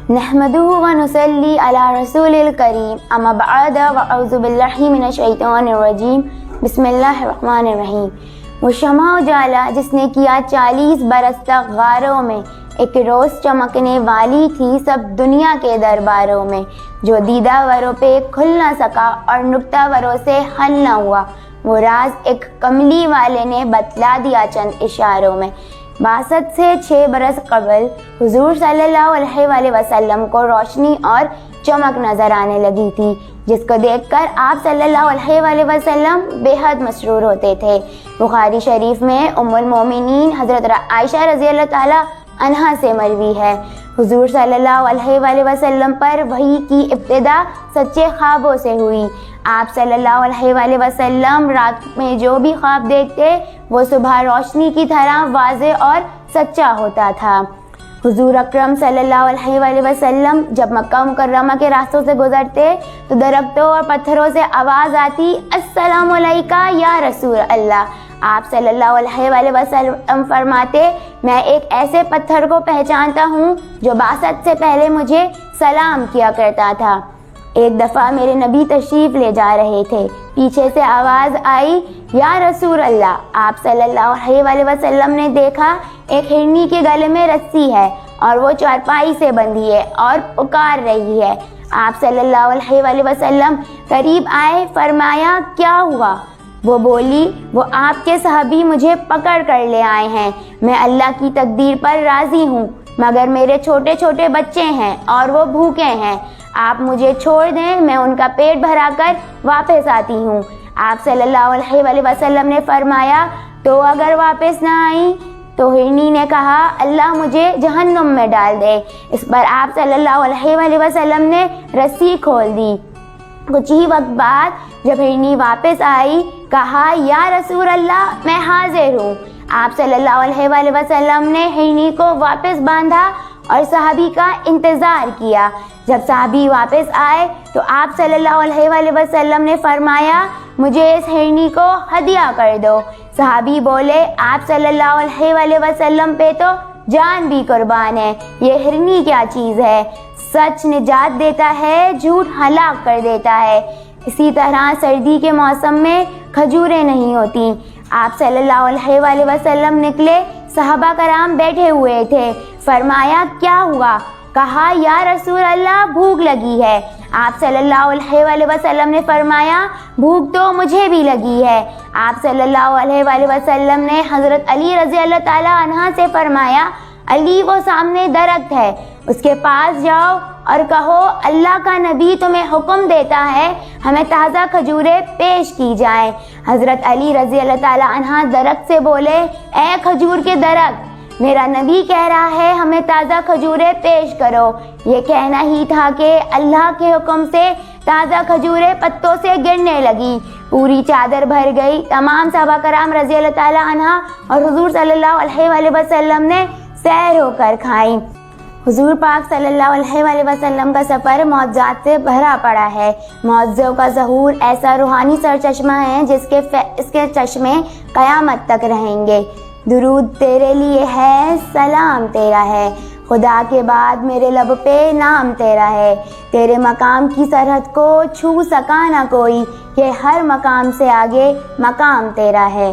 نحمدہ و نصلی علی رسول الکریم اما بعد واعوذ باللہ من الشیطان الرجیم بسم اللہ الرحمن الرحیم۔ وہ شمع اجالا جس نے کیا 40 برس تک غاروں میں، ایک روز چمکنے والی تھی سب دنیا کے درباروں میں، جو دیدہ وروں پہ کھل نہ سکا اور نکتہ وروں سے حل نہ ہوا، وہ راز ایک کملی والے نے بتلا دیا چند اشاروں میں۔ بعثت سے 6 برس قبل حضور صلی اللہ علیہ وآلہ وسلم کو روشنی اور چمک نظر آنے لگی تھی، جس کو دیکھ کر آپ صلی اللہ علیہ وآلہ وسلم بے حد مسرور ہوتے تھے۔ بخاری شریف میں ام المومنین حضرت عائشہ رضی اللہ تعالی عنہا سے مروی ہے، حضور صلی اللہ علیہ وآلہ وسلم پر وحی کی ابتدا سچے خوابوں سے ہوئی۔ آپ صلی اللہ علیہ وآلہ وسلم رات میں جو بھی خواب دیکھتے وہ صبح روشنی کی طرح واضح اور سچا ہوتا تھا۔ حضور اکرم صلی اللہ علیہ وآلہ وسلم جب مکہ مکرمہ کے راستوں سے گزرتے تو درختوں اور پتھروں سے آواز آتی، السلام علیکہ یا رسول اللہ۔ آپ صلی اللہ علیہ وآلہ وسلم فرماتے، میں ایک ایسے پتھر کو پہچانتا ہوں جو بعثت سے پہلے مجھے سلام کیا کرتا تھا۔ ایک دفعہ میرے نبی تشریف لے جا رہے تھے، پیچھے سے آواز آئی، یا رسول اللہ۔ آپ صلی اللہ علیہ وآلہ وسلم نے دیکھا ایک ہرنی کے گلے میں رسی ہے اور وہ چارپائی سے بندھی ہے اور پکار رہی ہے۔ آپ صلی اللہ علیہ وآلہ وسلم قریب آئے، فرمایا کیا ہوا؟ وہ بولی، وہ آپ کے صحابی مجھے پکڑ کر لے آئے ہیں، میں اللہ کی تقدیر پر راضی ہوں، مگر میرے چھوٹے چھوٹے بچے ہیں اور وہ بھوکے ہیں، آپ مجھے چھوڑ دیں، میں ان کا پیٹ بھرا کر واپس آتی ہوں۔ آپ صلی اللہ علیہ وآلہ وسلم نے فرمایا، تو اگر واپس نہ آئی؟ تو ہرنی نے کہا، اللہ مجھے جہنم میں ڈال دے۔ اس پر آپ صلی اللہ علیہ وآلہ وسلم نے رسی کھول دی۔ کچھ ہی وقت بعد جب ہرنی واپس آئی، کہا، یا رسول اللہ میں حاضر ہوں۔ آپ صلی اللہ علیہ وآلہ وسلم نے ہرنی کو واپس باندھا اور صحابی کا انتظار کیا۔ جب صحابی واپس آئے تو آپ صلی اللہ علیہ وآلہ وسلم نے فرمایا، مجھے اس ہرنی کو ہدیہ کر دو۔ صحابی بولے، آپ صلی اللہ علیہ وآلہ وسلم پہ تو جان بھی قربان ہے، یہ ہرنی کیا چیز ہے؟ سچ نجات دیتا ہے، جھوٹ ہلاک کر دیتا ہے۔ اسی طرح سردی کے موسم میں کھجوریں نہیں ہوتی۔ آپ صلی اللہ علیہ وآلہ وسلم نکلے، صحابہ کرام بیٹھے ہوئے تھے، فرمایا کیا ہوا؟ کہا، یا رسول اللہ بھوک لگی ہے۔ آپ صلی اللہ علیہ وآلہ وسلم نے فرمایا، بھوک تو مجھے بھی لگی ہے۔ آپ صلی اللہ علیہ وآلہ وسلم نے حضرت علی رضی اللہ تعالی عنہ سے فرمایا، علی وہ سامنے درخت ہے، اس کے پاس جاؤ اور کہو، اللہ کا نبی تمہیں حکم دیتا ہے ہمیں تازہ کھجوریں پیش کی جائیں۔ حضرت علی رضی اللہ تعالی عنہ درخت سے بولے، اے کھجور کے درخت، میرا نبی کہہ رہا ہے ہمیں تازہ کھجوریں پیش کرو۔ یہ کہنا ہی تھا کہ اللہ کے حکم سے تازہ کھجوریں پتوں سے گرنے لگی، پوری چادر بھر گئی۔ تمام صحابہ کرام رضی اللہ تعالی عنہ اور حضور صلی اللہ علیہ وآلہ وسلم نے سیر ہو کر کھائیں۔ حضور پاک صلی اللہ علیہ وآلہ وسلم کا سفر معجزات سے بھرا پڑا ہے۔ معجزوں کا ظہور ایسا روحانی سرچشمہ ہے جس کے چشمے قیامت تک رہیں گے۔ درود تیرے لیے ہے، سلام تیرا ہے، خدا کے بعد میرے لب پہ نام تیرا ہے، تیرے مقام کی سرحد کو چھو سکا نہ کوئی، کہ ہر مقام سے آگے مقام تیرا ہے۔